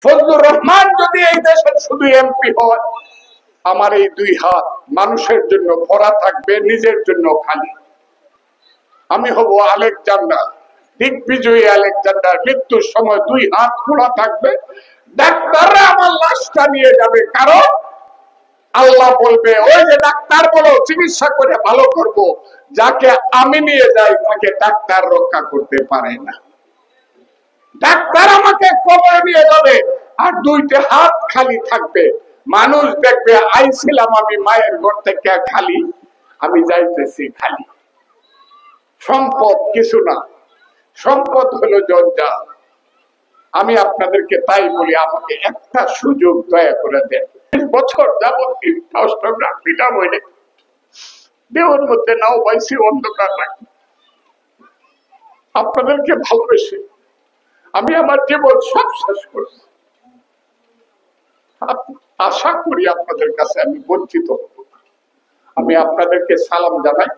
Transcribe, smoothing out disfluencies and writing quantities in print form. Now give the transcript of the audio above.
ফজলুর রহমান যদি এই দেশের শুধু এমপি হয়, আমার এই দুই হাত মানুষের জন্য ভরা থাকবে, নিজের জন্য খালি। আমি হব আলেকজান্ডার, দিগ্বিজয়ী আলেকজান্ডার। মৃত্যুর সময় দুই হাত খোলা থাকবে, ডাক্তাররা আমার লাশটা নিয়ে যাবে, কারণ আল্লাহ বলবে ওই যে ডাক্তার বলো চিকিৎসা করে ভালো করব, যাকে আমি নিয়ে যাই তাকে ডাক্তার রক্ষা করতে পারে না। ডাক্তার আমাকে কবরে নিয়ে যাবে আর দুইটা হাত খালি থাকবে, মানুষ দেখবে আইছিলাম আমি মায়ের ঘর থেকে খালি, আমি যাইতেছি খালি। সম্পদ কিছু না, সম্পদ হলো জঞ্জাল। আমি আপনাদেরকে তাই বলি, আমাকে একটা সুযোগ দয়া করে দেন। বছর যাবত অষ্টগ্রামটা বইলে দেওয়ার মধ্যে নাও পাইছি, অন্ধকার রাখি। আপনাদেরকে ভালোবেসে আমি আমার জীবন সব শেষ করছি। আশা করি আপনাদের কাছে আমি বঞ্চিত হব। আমি আপনাদেরকে সালাম জানাই।